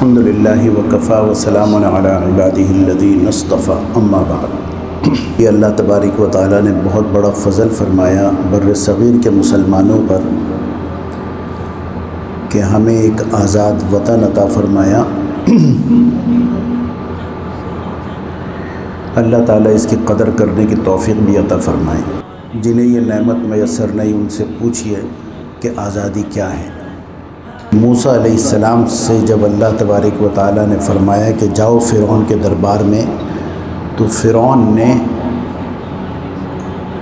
الحمدللہ وکفا وسلام علی عبادہ الذین اصطفیٰ اما بعد۔ یہ اللہ تبارک و تعالیٰ نے بہت بڑا فضل فرمایا بر صغیر کے مسلمانوں پر کہ ہمیں ایک آزاد وطن عطا فرمایا۔ اللہ تعالیٰ اس کی قدر کرنے کی توفیق بھی عطا فرمائے۔ جنہیں یہ نعمت میسر نہیں ان سے پوچھئے کہ آزادی کیا ہے۔ موسیٰ علیہ السلام سے جب اللہ تبارک و تعالیٰ نے فرمایا کہ جاؤ فرعون کے دربار میں، تو فرعون نے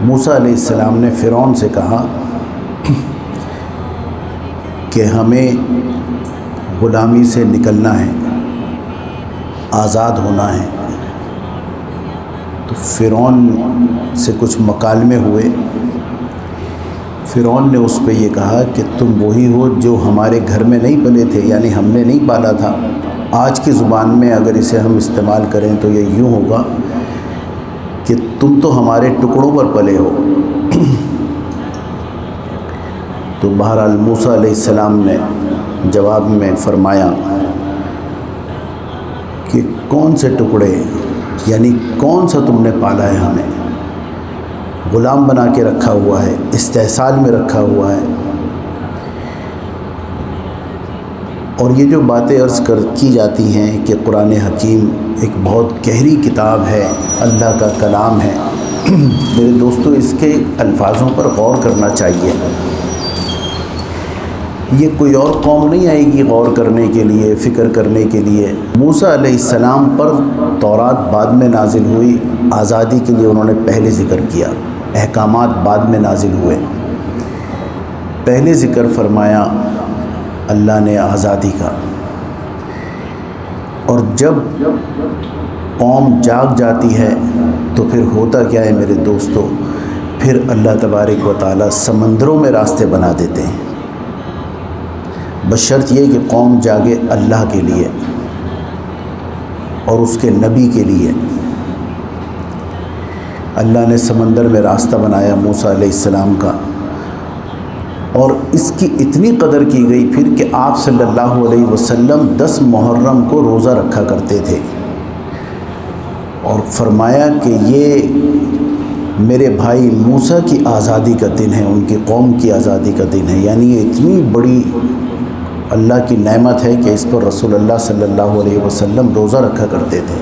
موسیٰ علیہ السلام نے فرعون سے کہا کہ ہمیں غلامی سے نکلنا ہے، آزاد ہونا ہے۔ تو فرعون سے کچھ مکالمے ہوئے۔ فرعون نے اس پہ یہ کہا کہ تم وہی ہو جو ہمارے گھر میں نہیں پلے تھے، یعنی ہم نے نہیں پالا تھا۔ آج کی زبان میں اگر اسے ہم استعمال کریں تو یہ یوں ہوگا کہ تم تو ہمارے ٹکڑوں پر پلے ہو۔ تو بہرحال موسیٰ علیہ السلام نے جواب میں فرمایا کہ کون سے ٹکڑے، یعنی کون سا تم نے پالا ہے ہمیں؟ غلام بنا کے رکھا ہوا ہے، استحصال میں رکھا ہوا ہے۔ اور یہ جو باتیں عرض کی جاتی ہیں کہ قرآن حکیم ایک بہت گہری کتاب ہے، اللہ کا کلام ہے، میرے دوستو اس کے الفاظوں پر غور کرنا چاہیے۔ یہ کوئی اور قوم نہیں آئے گی غور کرنے کے لیے، فکر کرنے کے لیے۔ موسیٰ علیہ السلام پر تورات بعد میں نازل ہوئی، آزادی کے لیے انہوں نے پہلے ذکر کیا، احکامات بعد میں نازل ہوئے۔ پہلے ذکر فرمایا اللہ نے آزادی کا، اور جب قوم جاگ جاتی ہے تو پھر ہوتا کیا ہے میرے دوستو؟ پھر اللہ تبارک و تعالیٰ سمندروں میں راستے بنا دیتے ہیں، بشرط یہ کہ قوم جاگے اللہ کے لیے اور اس کے نبی کے لیے۔ اللہ نے سمندر میں راستہ بنایا موسیٰ علیہ السلام کا، اور اس کی اتنی قدر کی گئی پھر کہ آپ صلی اللہ علیہ وسلم 10 محرم کو روزہ رکھا کرتے تھے، اور فرمایا کہ یہ میرے بھائی موسیٰ کی آزادی کا دن ہے، ان کی قوم کی آزادی کا دن ہے۔ یعنی یہ اتنی بڑی اللہ کی نعمت ہے کہ اس پر رسول اللہ صلی اللہ علیہ وسلم روزہ رکھا کرتے تھے۔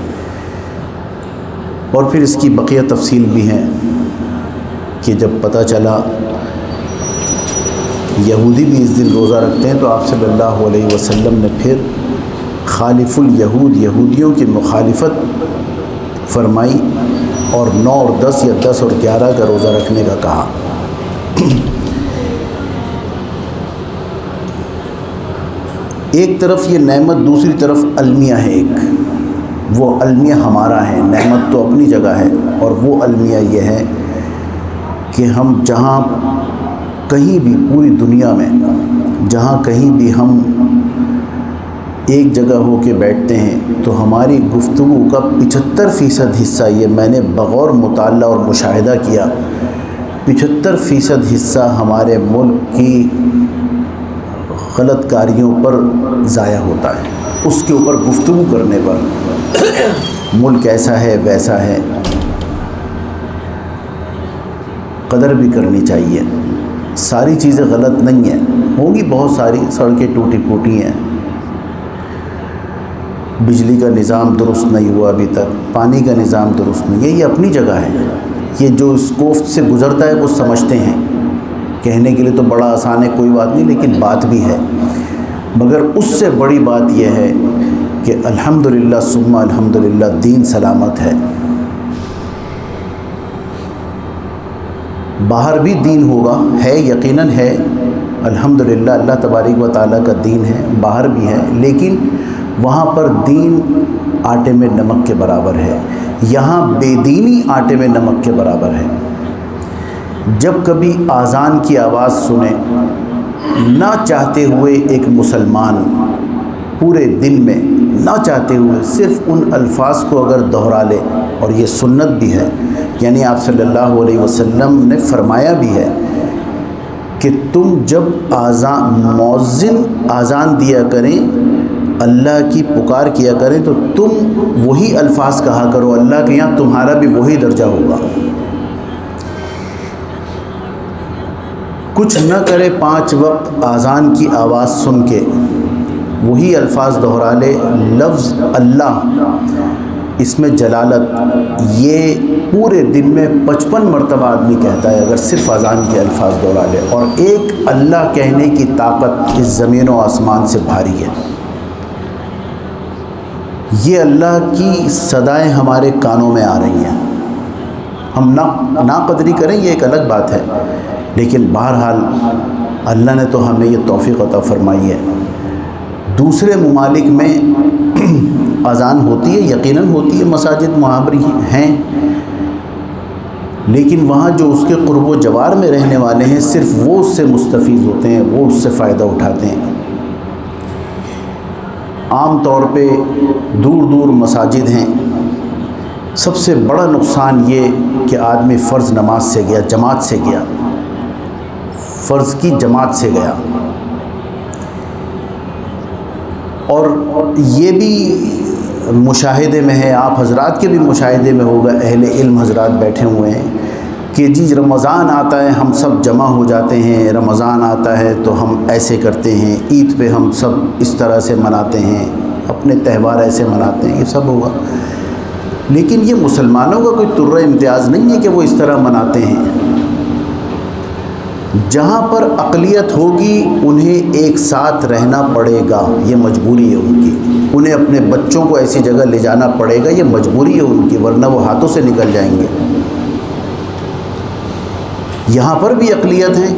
اور پھر اس کی بقیہ تفصیل بھی ہے کہ جب پتہ چلا یہودی بھی اس دن روزہ رکھتے ہیں تو آپ صلی اللہ علیہ وسلم نے پھر خالف الیہود، یہودیوں کی مخالفت فرمائی، اور 9 اور 10 یا 10 اور 11 کا روزہ رکھنے کا کہا۔ ایک طرف یہ نعمت، دوسری طرف المیہ ہے ایک، وہ المیہ ہمارا ہے، نعمت تو اپنی جگہ ہے، اور وہ المیہ یہ ہے کہ ہم جہاں کہیں بھی پوری دنیا میں جہاں کہیں بھی ہم ایک جگہ ہو کے بیٹھتے ہیں تو ہماری گفتگو کا 75% حصہ، یہ میں نے بغور مطالعہ اور مشاہدہ کیا، 75% حصہ ہمارے ملک کی غلط کاریوں پر ضائع ہوتا ہے، اس کے اوپر گفتگو کرنے پر۔ ملک ایسا ہے ویسا ہے، قدر بھی کرنی چاہیے۔ ساری چیزیں غلط نہیں ہیں، ہوں گی بہت ساری، سڑکیں ٹوٹی پھوٹی ہیں، بجلی کا نظام درست نہیں ہوا ابھی تک، پانی کا نظام درست نہیں ہے، یہ اپنی جگہ ہے۔ یہ جو اس کوفت سے گزرتا ہے وہ سمجھتے ہیں، کہنے کے لیے تو بڑا آسان ہے، کوئی بات نہیں، لیکن بات بھی ہے۔ مگر اس سے بڑی بات یہ ہے کہ الحمدللہ ثم الحمدللہ دین سلامت ہے۔ باہر بھی دین ہوگا، ہے، یقیناً ہے، الحمدللہ اللہ تبارک و تعالیٰ کا دین ہے، باہر بھی ہے، لیکن وہاں پر دین آٹے میں نمک کے برابر ہے، یہاں بے دینی آٹے میں نمک کے برابر ہے۔ جب کبھی اذان کی آواز سنے، نہ چاہتے ہوئے ایک مسلمان پورے دن میں نہ چاہتے ہوئے صرف ان الفاظ کو اگر دہرا لے، اور یہ سنت بھی ہے، یعنی آپ صلی اللہ علیہ وسلم نے فرمایا بھی ہے کہ تم جب مؤذن اذان دیا کریں اللہ کی پکار کیا کریں تو تم وہی الفاظ کہا کرو، اللہ کے یہاں تمہارا بھی وہی درجہ ہوگا۔ کچھ نہ کرے 5 وقت اذان کی آواز سن کے وہی الفاظ دہرا لے، لفظ اللہ، اس میں جلالت، یہ پورے دن میں 55 مرتبہ آدمی کہتا ہے اگر صرف اذان کے الفاظ دہرا لے، اور ایک اللہ کہنے کی طاقت اس زمین و آسمان سے بھاری ہے۔ یہ اللہ کی صدائیں ہمارے کانوں میں آ رہی ہیں، ہم ناقدری کریں یہ ایک الگ بات ہے، لیکن بہرحال اللہ نے تو ہمیں یہ توفیق عطا فرمائی ہے۔ دوسرے ممالک میں اذان ہوتی ہے، یقیناً ہوتی ہے، مساجد محاوری ہیں، لیکن وہاں جو اس کے قرب و جوار میں رہنے والے ہیں صرف وہ اس سے مستفید ہوتے ہیں، وہ اس سے فائدہ اٹھاتے ہیں۔ عام طور پہ دور دور مساجد ہیں، سب سے بڑا نقصان یہ کہ آدمی فرض نماز سے گیا، جماعت سے گیا، فرض کی جماعت سے گیا، اور یہ بھی مشاہدے میں ہے، آپ حضرات کے بھی مشاہدے میں ہوگا، اہل علم حضرات بیٹھے ہوئے ہیں کہ جی رمضان آتا ہے ہم سب جمع ہو جاتے ہیں، رمضان آتا ہے تو ہم ایسے کرتے ہیں، عید پہ ہم سب اس طرح سے مناتے ہیں، اپنے تہوار ایسے مناتے ہیں، یہ سب ہوگا، لیکن یہ مسلمانوں کا کوئی طرہ امتیاز نہیں ہے کہ وہ اس طرح مناتے ہیں۔ جہاں پر اقلیت ہوگی انہیں ایک ساتھ رہنا پڑے گا، یہ مجبوری ہے ان کی، انہیں اپنے بچوں کو ایسی جگہ لے جانا پڑے گا، یہ مجبوری ہے ان کی، ورنہ وہ ہاتھوں سے نکل جائیں گے۔ یہاں پر بھی اقلیت ہیں،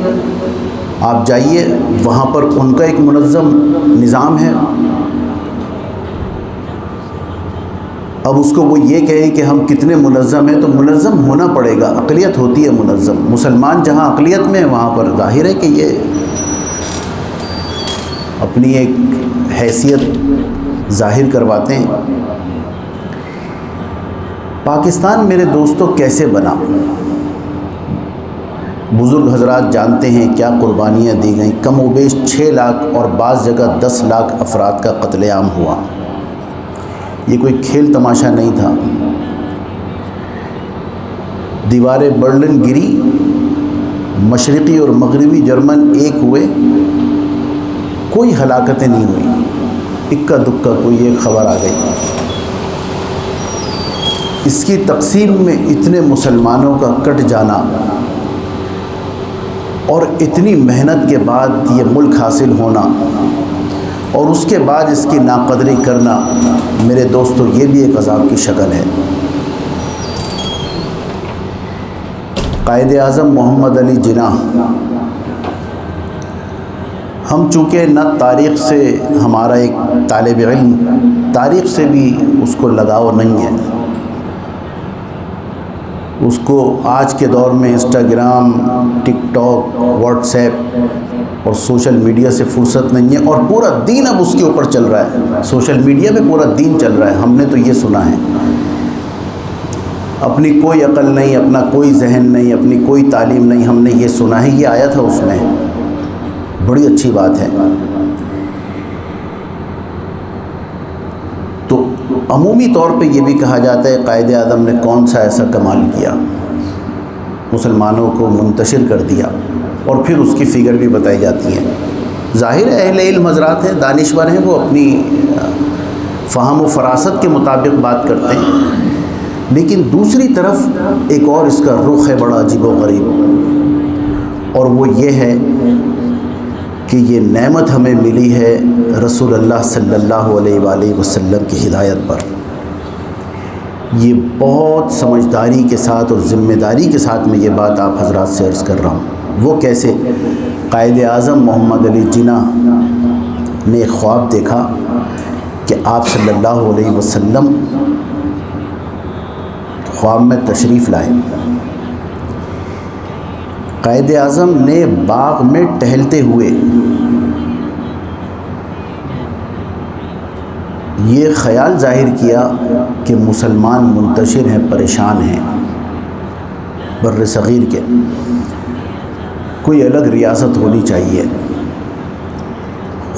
آپ جائیے وہاں پر ان کا ایک منظم نظام ہے، اب اس کو وہ یہ کہیں کہ ہم کتنے منظم ہیں، تو منظم ہونا پڑے گا، اقلیت ہوتی ہے منظم، مسلمان جہاں اقلیت میں وہاں پر ظاہر ہے کہ یہ اپنی ایک حیثیت ظاہر کرواتے ہیں۔ پاکستان میرے دوستو کیسے بنا؟ بزرگ حضرات جانتے ہیں کیا قربانیاں دی گئیں، کم و بیش 6 لاکھ اور بعض جگہ 10 لاکھ افراد کا قتل عام ہوا، یہ کوئی کھیل تماشا نہیں تھا۔ دیواریں برلن گری، مشرقی اور مغربی جرمن ایک ہوئے، کوئی ہلاکتیں نہیں ہوئی، اکا دکا کوئی ایک خبر آ گئی۔ اس کی تقسیم میں اتنے مسلمانوں کا کٹ جانا اور اتنی محنت کے بعد یہ ملک حاصل ہونا اور اس کے بعد اس کی ناقدری کرنا، میرے دوستو یہ بھی ایک عذاب کی شکل ہے۔ قائد اعظم محمد علی جناح، ہم چونکہ نہ تاریخ سے، ہمارا ایک طالب علم تاریخ سے بھی اس کو لگاؤ نہیں ہے، اس کو آج کے دور میں انسٹاگرام، ٹک ٹاک، واٹس ایپ اور سوشل میڈیا سے فرصت نہیں ہے، اور پورا دین اب اس کے اوپر چل رہا ہے، سوشل میڈیا پہ پورا دین چل رہا ہے، ہم نے تو یہ سنا ہے۔ اپنی کوئی عقل نہیں، اپنا کوئی ذہن نہیں، اپنی کوئی تعلیم نہیں، ہم نے یہ سنا ہے، یہ آیا تھا اس میں، بڑی اچھی بات ہے۔ تو عمومی طور پہ یہ بھی کہا جاتا ہے قائد اعظم نے کون سا ایسا کمال کیا، مسلمانوں کو منتشر کر دیا، اور پھر اس کی فگر بھی بتائی جاتی ہے۔ ظاہر ہے اہل علم حضرات ہیں، دانشور ہیں، وہ اپنی فہم و فراست کے مطابق بات کرتے ہیں، لیکن دوسری طرف ایک اور اس کا رخ ہے بڑا عجیب و غریب، اور وہ یہ ہے کہ یہ نعمت ہمیں ملی ہے رسول اللہ صلی اللہ علیہ وآلہ وسلم کی ہدایت پر۔ یہ بہت سمجھداری کے ساتھ اور ذمہ داری کے ساتھ میں یہ بات آپ حضرات سے عرض کر رہا ہوں۔ وہ کیسے؟ قائد اعظم محمد علی جناح نے ایک خواب دیکھا کہ آپ صلی اللہ علیہ وسلم خواب میں تشریف لائے۔ قائد اعظم نے باغ میں ٹہلتے ہوئے یہ خیال ظاہر کیا کہ مسلمان منتشر ہیں، پریشان ہیں بر صغیر کے، کوئی الگ ریاست ہونی چاہیے۔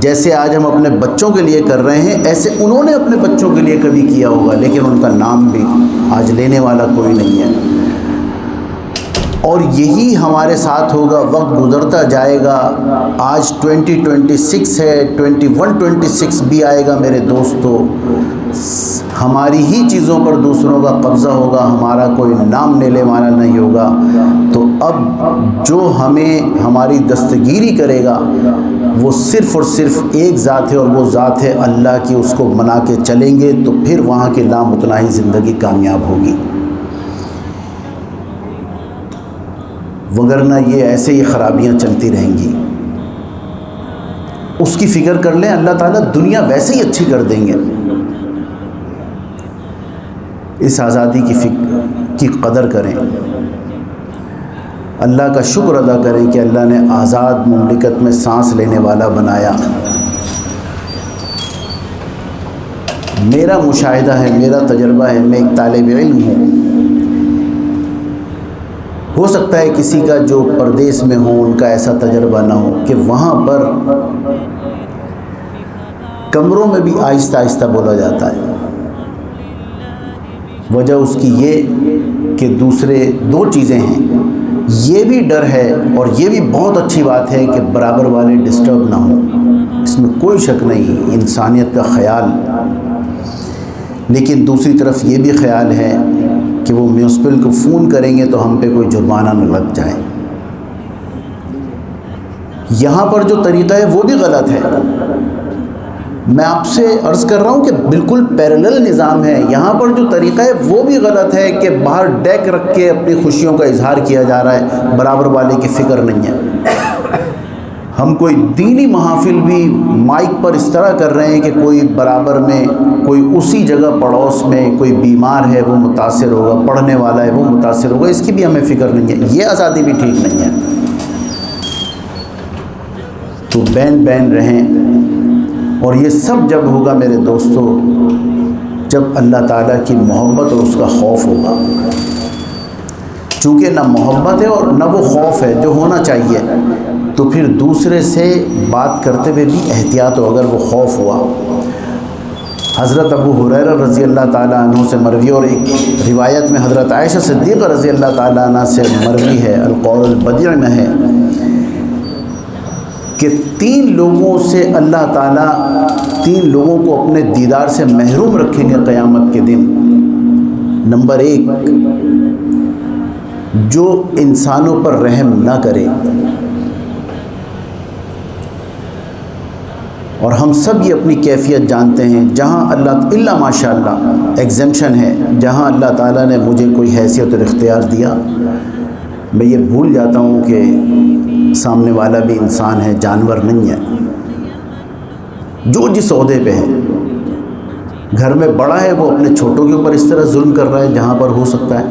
جیسے آج ہم اپنے بچوں کے لیے کر رہے ہیں، ایسے انہوں نے اپنے بچوں کے لیے کبھی کیا ہوگا، لیکن ان کا نام بھی آج لینے والا کوئی نہیں ہے۔ اور یہی ہمارے ساتھ ہوگا، وقت گزرتا جائے گا۔ آج 2026 ہے، 2126 بھی آئے گا میرے دوستو، ہماری ہی چیزوں پر دوسروں کا قبضہ ہوگا، ہمارا کوئی نام لینے والا نہیں ہوگا۔ تو اب جو ہمیں ہماری دستگیری کرے گا وہ صرف اور صرف ایک ذات ہے، اور وہ ذات ہے اللہ کی، اس کو منا کے چلیں گے تو پھر وہاں کی لامتناہی زندگی کامیاب ہوگی، وگرنہ یہ ایسے ہی خرابیاں چلتی رہیں گی۔ اس کی فکر کر لیں، اللہ تعالیٰ دنیا ویسے ہی اچھی کر دیں گے۔ اس آزادی کی قدر کریں، اللہ کا شکر ادا کریں کہ اللہ نے آزاد مملکت میں سانس لینے والا بنایا۔ میرا مشاہدہ ہے، میرا تجربہ ہے، میں ایک طالب علم ہوں، ہو سکتا ہے کسی کا جو پردیس میں ہو ان کا ایسا تجربہ نہ ہو کہ وہاں پر کمروں میں بھی آہستہ آہستہ بولا جاتا ہے۔ وجہ اس کی یہ کہ دوسرے دو چیزیں ہیں، یہ بھی ڈر ہے اور یہ بھی بہت اچھی بات ہے کہ برابر والے ڈسٹرب نہ ہوں، اس میں کوئی شک نہیں، انسانیت کا خیال۔ لیکن دوسری طرف یہ بھی خیال ہے کہ وہ میونسپل کو فون کریں گے تو ہم پہ کوئی جرمانہ نہ لگ جائے۔ یہاں پر جو طریقہ ہے وہ بھی غلط ہے۔ میں آپ سے عرض کر رہا ہوں کہ بالکل پیرلل نظام ہے، یہاں پر جو طریقہ ہے وہ بھی غلط ہے کہ باہر ڈیک رکھ کے اپنی خوشیوں کا اظہار کیا جا رہا ہے، برابر والے کی فکر نہیں ہے۔ ہم کوئی دینی محافل بھی مائک پر اس طرح کر رہے ہیں کہ کوئی برابر میں، کوئی اسی جگہ پڑوس میں کوئی بیمار ہے وہ متاثر ہوگا، پڑھنے والا ہے وہ متاثر ہوگا، اس کی بھی ہمیں فکر نہیں ہے۔ یہ آزادی بھی ٹھیک نہیں ہے۔ تو بین رہیں، اور یہ سب جب ہوگا میرے دوستو جب اللہ تعالیٰ کی محبت اور اس کا خوف ہوگا، چونکہ نہ محبت ہے اور نہ وہ خوف ہے جو ہونا چاہیے، تو پھر دوسرے سے بات کرتے ہوئے بھی احتیاط ہو اگر وہ خوف ہوا۔ حضرت ابو ہریرہ رضی اللہ تعالیٰ عنہ سے مروی، اور ایک روایت میں حضرت عائشہ صدیقہ رضی اللہ تعالیٰ عنہ سے مروی ہے، القول البدیع میں ہے کہ 3 لوگوں سے اللہ تعالیٰ 3 لوگوں کو اپنے دیدار سے محروم رکھیں گے قیامت کے دن۔ نمبر 1، جو انسانوں پر رحم نہ کرے، اور ہم سب یہ اپنی کیفیت جانتے ہیں، جہاں اللہ ماشاء اللہ ایگزمپشن ہے، جہاں اللہ تعالیٰ نے مجھے کوئی حیثیت اور اختیار دیا، میں یہ بھول جاتا ہوں کہ سامنے والا بھی انسان ہے، جانور نہیں ہے۔ جو جس عہدے پہ ہے، گھر میں بڑا ہے وہ اپنے چھوٹوں کے اوپر اس طرح ظلم کر رہا ہے جہاں پر ہو سکتا ہے۔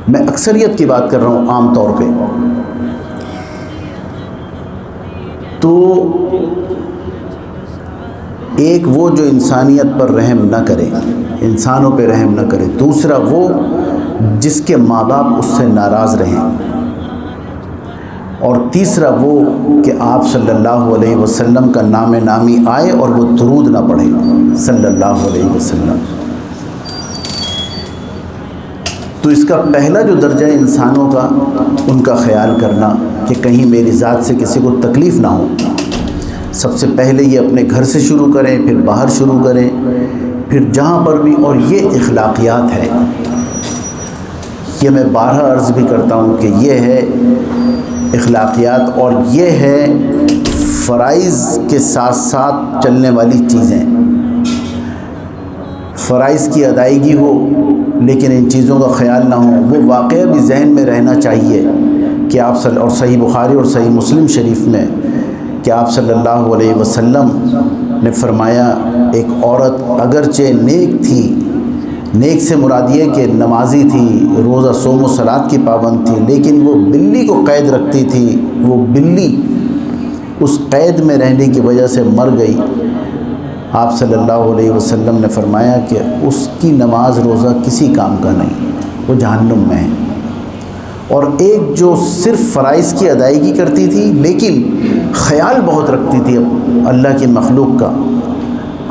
میں اکثریت کی بات کر رہا ہوں عام طور پہ۔ تو ایک وہ جو انسانیت پر رحم نہ کرے، انسانوں پہ رحم نہ کرے، دوسرا وہ جس کے ماں باپ اس سے ناراض رہیں، اور تیسرا وہ کہ آپ صلی اللہ علیہ وسلم کا نام نامی آئے اور وہ درود نہ پڑھے صلی اللہ علیہ وسلم۔ تو اس کا پہلا جو درجہ ہے انسانوں کا، ان کا خیال کرنا کہ کہیں میری ذات سے کسی کو تکلیف نہ ہو۔ سب سے پہلے یہ اپنے گھر سے شروع کریں، پھر باہر شروع کریں، پھر جہاں پر بھی۔ اور یہ اخلاقیات ہے، یہ میں بارہا عرض بھی کرتا ہوں کہ یہ ہے اخلاقیات، اور یہ ہے فرائض کے ساتھ ساتھ چلنے والی چیزیں۔ فرائض کی ادائیگی ہو لیکن ان چیزوں کا خیال نہ ہو، وہ واقعہ بھی ذہن میں رہنا چاہیے کہ آپ اور صحیح بخاری اور صحیح مسلم شریف میں کہ آپ صلی اللہ علیہ وسلم نے فرمایا، ایک عورت اگرچہ نیک تھی، نیک سے مراد یہ کہ نمازی تھی، روزہ صوم و صلات کی پابند تھی، لیکن وہ بلی کو قید رکھتی تھی، وہ بلی اس قید میں رہنے کی وجہ سے مر گئی۔ آپ صلی اللہ علیہ وسلم نے فرمایا کہ اس کی نماز روزہ کسی کام کا نہیں، وہ جہنم میں ہے۔ اور ایک جو صرف فرائض کی ادائیگی کرتی تھی لیکن خیال بہت رکھتی تھی اللہ کی مخلوق کا۔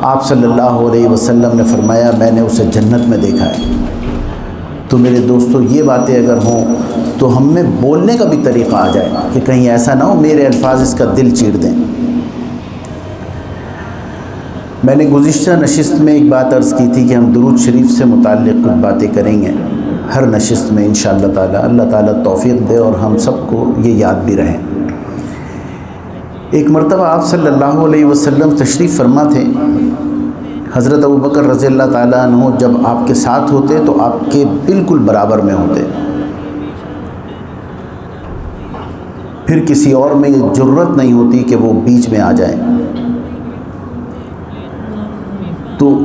آپ صلی اللہ علیہ وسلم نے فرمایا میں نے اسے جنت میں دیکھا ہے۔ تو میرے دوستو یہ باتیں اگر ہوں تو ہم میں بولنے کا بھی طریقہ آ جائے کہ کہیں ایسا نہ ہو میرے الفاظ اس کا دل چیر دیں۔ میں نے گزشتہ نشست میں ایک بات عرض کی تھی کہ ہم درود شریف سے متعلق کچھ باتیں کریں گے ہر نشست میں انشاءاللہ تعالی۔ اللہ تعالیٰ توفیق دے اور ہم سب کو یہ یاد بھی رہے۔ ایک مرتبہ آپ صلی اللہ علیہ وسلم تشریف فرما تھے۔ حضرت ابوبکر رضی اللہ تعالیٰ عنہ جب آپ کے ساتھ ہوتے تو آپ کے بالکل برابر میں ہوتے، پھر کسی اور میں یہ جرت نہیں ہوتی کہ وہ بیچ میں آ جائیں۔ تو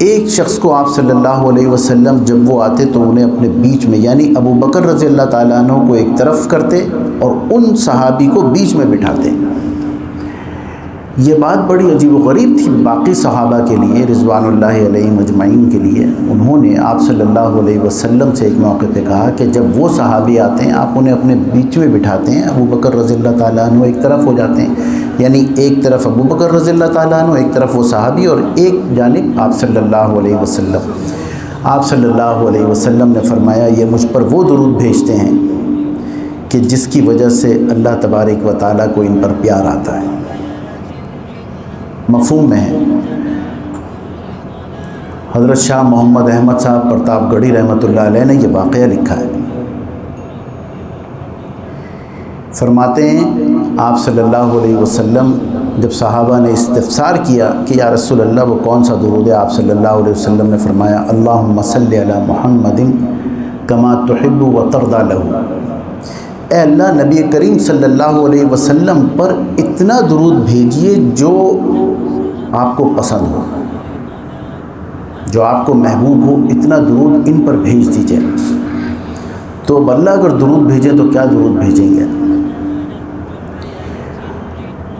ایک شخص کو آپ صلی اللہ علیہ وسلم جب وہ آتے تو انہیں اپنے بیچ میں یعنی ابوبکر رضی اللہ تعالیٰ عنہ کو ایک طرف کرتے اور ان صحابی کو بیچ میں بٹھاتے۔ یہ بات بڑی عجیب و غریب تھی باقی صحابہ کے لیے رضوان اللہ علیہم اجمعین کے لیے۔ انہوں نے آپ صلی اللہ علیہ وسلم سے ایک موقع پہ کہا کہ جب وہ صحابی آتے ہیں آپ انہیں اپنے بیچ میں بٹھاتے ہیں، ابوبکر رضی اللہ تعالیٰ عنہ ایک طرف ہو جاتے ہیں، یعنی ایک طرف ابوبکر رضی اللہ تعالیٰ عنہ، ایک طرف وہ صحابی اور ایک جانب آپ صلی اللہ علیہ وسلم۔ آپ صلی اللہ علیہ وسلم نے فرمایا یہ مجھ پر وہ درود بھیجتے ہیں کہ جس کی وجہ سے اللہ تبارک و تعالیٰ کو ان پر پیار آتا ہے۔ مفہوم میں ہے۔ حضرت شاہ محمد احمد صاحب پرتاپ گڑھی رحمۃ اللہ علیہ نے یہ واقعہ لکھا ہے۔ فرماتے ہیں آپ صلی اللہ علیہ وسلم جب صحابہ نے استفسار کیا کہ یا رسول اللہ وہ کون سا درود ہے، آپ صلی اللہ علیہ وسلم نے فرمایا اللہم صلی علی محمد کما تحب و ترضی لہ۔ اے اللہ نبی کریم صلی اللہ علیہ وسلم پر اتنا درود بھیجیے جو آپ کو پسند ہو، جو آپ کو محبوب ہو، اتنا درود ان پر بھیج دیجیے۔ تو اب اللہ اگر درود بھیجیں تو کیا درود بھیجیں گے؟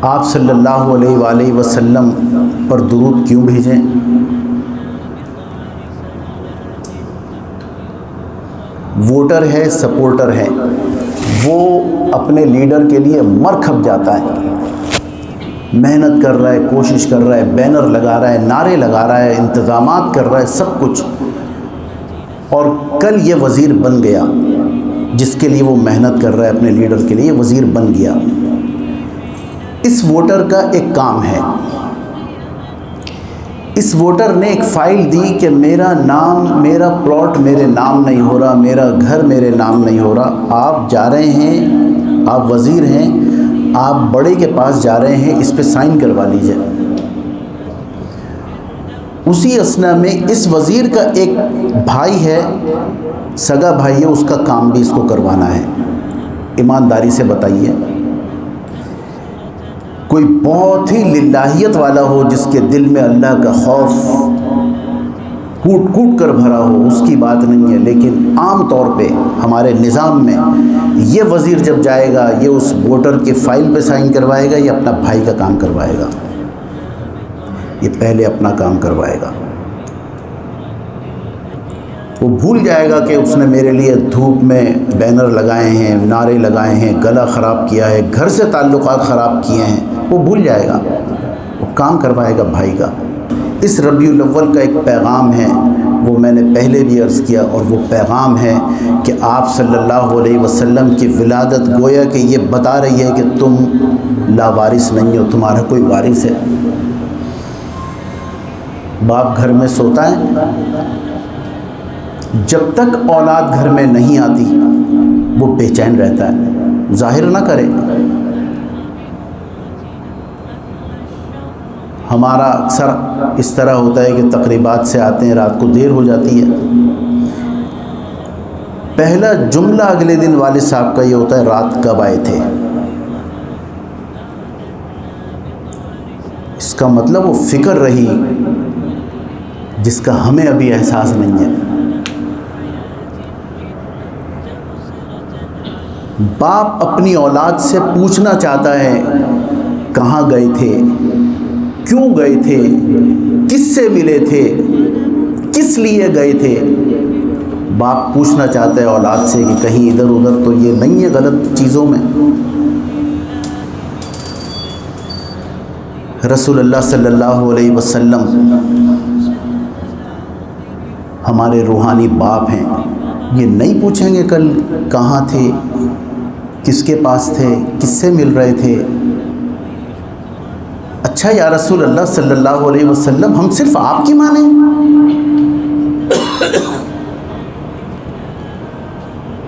آپ صلی اللہ علیہ وآلہ وسلم پر درود کیوں بھیجیں؟ ووٹر ہے، سپورٹر ہے، وہ اپنے لیڈر کے لیے مر کھپ جاتا ہے، محنت کر رہا ہے، کوشش کر رہا ہے، بینر لگا رہا ہے، نعرے لگا رہا ہے، انتظامات کر رہا ہے، سب کچھ، اور کل یہ وزیر بن گیا جس کے لیے وہ محنت کر رہا ہے اپنے لیڈر کے لیے، وزیر بن گیا۔ اس ووٹر کا ایک کام ہے، اس ووٹر نے ایک فائل دی کہ میرا نام، میرا پلاٹ میرے نام نہیں ہو رہا، میرا گھر میرے نام نہیں ہو رہا، آپ جا رہے ہیں، آپ وزیر ہیں، آپ بڑے کے پاس جا رہے ہیں، اس پہ سائن کروا لیجئے۔ اسی اثنا میں اس وزیر کا ایک بھائی ہے، سگا بھائی ہے، اس کا کام بھی اس کو کروانا ہے۔ ایمانداری سے بتائیے، کوئی بہت ہی للہیت والا ہو جس کے دل میں اللہ کا خوف کوٹ کوٹ کر بھرا ہو، اس کی بات نہیں ہے، لیکن عام طور پہ ہمارے نظام میں یہ وزیر جب جائے گا یہ اس ووٹر کے فائل پہ سائن کروائے گا یا اپنا بھائی کا کام کروائے گا؟ یہ پہلے اپنا کام کروائے گا۔ وہ بھول جائے گا کہ اس نے میرے لیے دھوپ میں بینر لگائے ہیں، نعرے لگائے ہیں، گلا خراب کیا ہے، گھر سے تعلقات خراب کیے ہیں، وہ بھول جائے گا، وہ کام کروائے گا بھائی کا۔ اس ربیع الاول کا ایک پیغام ہے، وہ میں نے پہلے بھی عرض کیا، اور وہ پیغام ہے کہ آپ صلی اللہ علیہ وسلم کی ولادت گویا کہ یہ بتا رہی ہے کہ تم لاوارث نہیں ہو، تمہارا کوئی وارث ہے۔ باپ گھر میں سوتا ہے، جب تک اولاد گھر میں نہیں آتی وہ بے چین رہتا ہے، ظاہر نہ کرے۔ ہمارا اکثر اس طرح ہوتا ہے کہ تقریبات سے آتے ہیں، رات کو دیر ہو جاتی ہے، پہلا جملہ اگلے دن والد صاحب کا یہ ہوتا ہے رات کب آئے تھے؟ اس کا مطلب وہ فکر رہی جس کا ہمیں ابھی احساس نہیں ہے۔ باپ اپنی اولاد سے پوچھنا چاہتا ہے کہاں گئے تھے، کیوں گئے تھے، کس سے ملے تھے، کس لیے گئے تھے۔ باپ پوچھنا چاہتا ہے اولاد سے کہ کہیں ادھر ادھر تو یہ نہیں ہے غلط چیزوں میں۔ رسول اللہ صلی اللہ علیہ وسلم ہمارے روحانی باپ ہیں، یہ نہیں پوچھیں گے کل کہاں تھے، کس کے پاس تھے، کس سے مل رہے تھے؟ اچھا یا رسول اللہ صلی اللہ علیہ وسلم ہم صرف آپ کی مانیں؟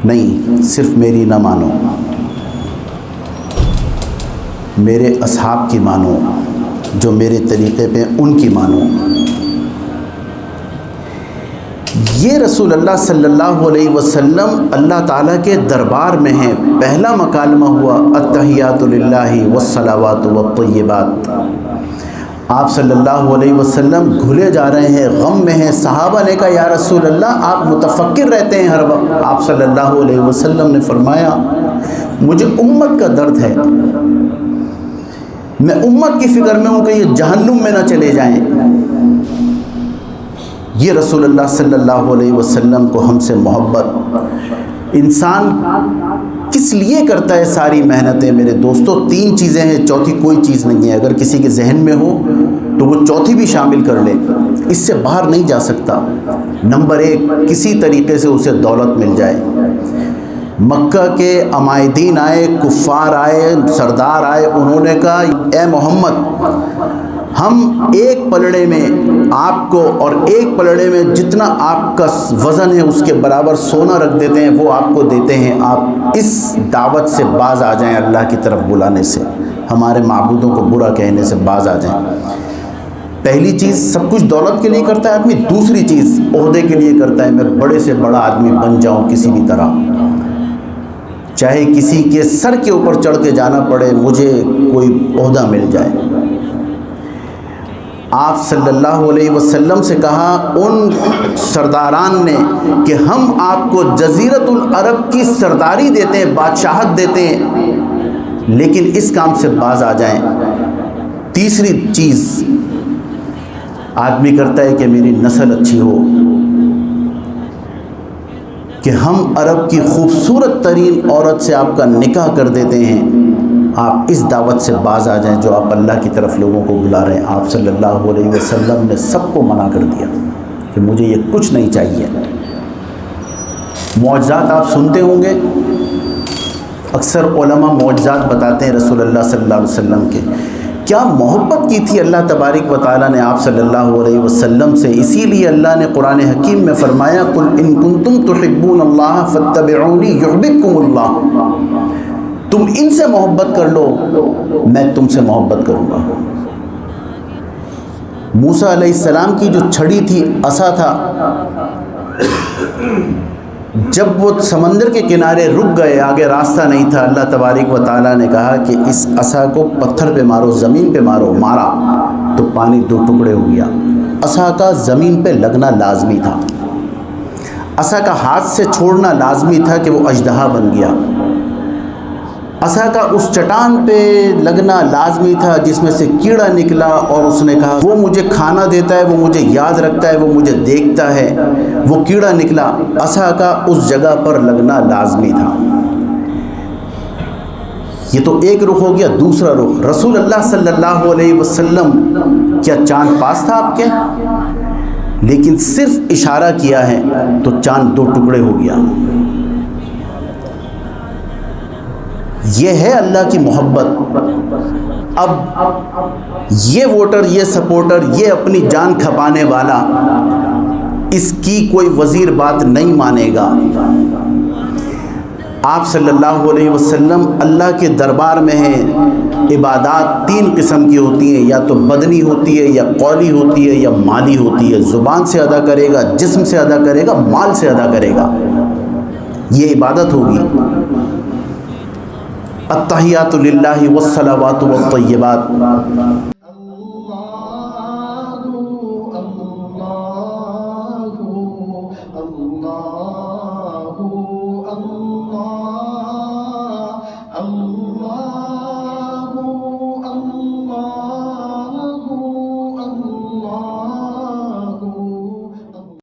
نہیں، صرف میری نہ مانو، میرے اصحاب کی مانو، جو میرے طریقے پہ ان کی مانو۔ یہ رسول اللہ صلی اللہ علیہ وسلم اللہ تعالیٰ کے دربار میں ہیں۔ پہلا مکالمہ ہوا التحیات للہ والصلوات والطیبات۔ آپ صلی اللہ علیہ وسلم گھلے جا رہے ہیں، غم میں ہیں۔ صحابہ نے کہا یا رسول اللہ آپ متفکر رہتے ہیں ہر وقت۔ آپ صلی اللہ علیہ وسلم نے فرمایا مجھے امت کا درد ہے، میں امت کی فکر میں ہوں کہ یہ جہنم میں نہ چلے جائیں۔ یہ رسول اللہ صلی اللہ علیہ وسلم کو ہم سے محبت۔ انسان کس لیے کرتا ہے ساری محنتیں میرے دوستو؟ تین چیزیں ہیں، چوتھی کوئی چیز نہیں ہے۔ اگر کسی کے ذہن میں ہو تو وہ چوتھی بھی شامل کر لے، اس سے باہر نہیں جا سکتا۔ نمبر ایک، کسی طریقے سے اسے دولت مل جائے۔ مکہ کے عمائدین آئے، کفار آئے، سردار آئے، انہوں نے کہا اے محمد ہم ایک پلڑے میں آپ کو اور ایک پلڑے میں جتنا آپ کا وزن ہے اس کے برابر سونا رکھ دیتے ہیں، وہ آپ کو دیتے ہیں، آپ اس دعوت سے باز آ جائیں، اللہ کی طرف بلانے سے، ہمارے معبودوں کو برا کہنے سے باز آ جائیں۔ پہلی چیز، سب کچھ دولت کے لیے کرتا ہے آدمی۔ دوسری چیز، عہدے کے لیے کرتا ہے، میں بڑے سے بڑا آدمی بن جاؤں کسی بھی طرح، چاہے کسی کے سر کے اوپر چڑھ کے جانا پڑے، مجھے کوئی عہدہ مل جائے۔ آپ صلی اللہ علیہ وسلم سے کہا ان سرداران نے کہ ہم آپ کو جزیرت العرب کی سرداری دیتے ہیں، بادشاہت دیتے ہیں، لیکن اس کام سے باز آ جائیں۔ تیسری چیز آدمی کرتا ہے کہ میری نسل اچھی ہو، کہ ہم عرب کی خوبصورت ترین عورت سے آپ کا نکاح کر دیتے ہیں، آپ اس دعوت سے باز آ جائیں جو آپ اللہ کی طرف لوگوں کو بلا رہے ہیں۔ آپ صلی اللہ علیہ وسلم نے سب کو منع کر دیا کہ مجھے یہ کچھ نہیں چاہیے۔ معجزات آپ سنتے ہوں گے، اکثر علماء معجزات بتاتے ہیں رسول اللہ صلی اللہ علیہ وسلم کے۔ کیا محبت کی تھی اللہ تبارک و تعالیٰ نے آپ صلی اللہ علیہ وسلم سے، اسی لیے اللہ نے قرآن حکیم میں فرمایا قُلْ إِن كُنتُمْ تُحِبُّونَ اللَّهَ فَاتَّبِعُونِي يُحْبِبْكُمُ اللَّهُ۔ تم ان سے محبت کر لو، میں تم سے محبت کروں گا۔ موسیٰ علیہ السلام کی جو چھڑی تھی، عصا تھا، جب وہ سمندر کے کنارے رک گئے، آگے راستہ نہیں تھا، اللہ تبارک و تعالیٰ نے کہا کہ اس عصا کو پتھر پہ مارو، زمین پہ مارو۔ مارا تو پانی دو ٹکڑے ہو گیا۔ عصا کا زمین پہ لگنا لازمی تھا، عصا کا ہاتھ سے چھوڑنا لازمی تھا کہ وہ اژدہا بن گیا۔ عصا کا اس چٹان پہ لگنا لازمی تھا جس میں سے کیڑا نکلا، اور اس نے کہا وہ مجھے کھانا دیتا ہے، وہ مجھے یاد رکھتا ہے، وہ مجھے دیکھتا ہے، وہ کیڑا نکلا۔ عصا کا اس جگہ پر لگنا لازمی تھا۔ یہ تو ایک رخ ہو گیا۔ دوسرا رخ، رسول اللہ صلی اللہ علیہ وسلم، کیا چاند پاس تھا آپ کے؟ لیکن صرف اشارہ کیا ہے تو چاند دو ٹکڑے ہو گیا۔ یہ ہے اللہ کی محبت۔ اب یہ ووٹر، یہ سپورٹر، یہ اپنی جان کھپانے والا، اس کی کوئی وزیر بات نہیں مانے گا۔ آپ صلی اللہ علیہ وسلم اللہ کے دربار میں ہیں۔ عبادات تین قسم کی ہوتی ہیں، یا تو بدنی ہوتی ہے، یا قولی ہوتی ہے، یا مالی ہوتی ہے۔ زبان سے ادا کرے گا، جسم سے ادا کرے گا، مال سے ادا کرے گا، یہ عبادت ہوگی۔ التحیات للہ والصلوات والطیبات۔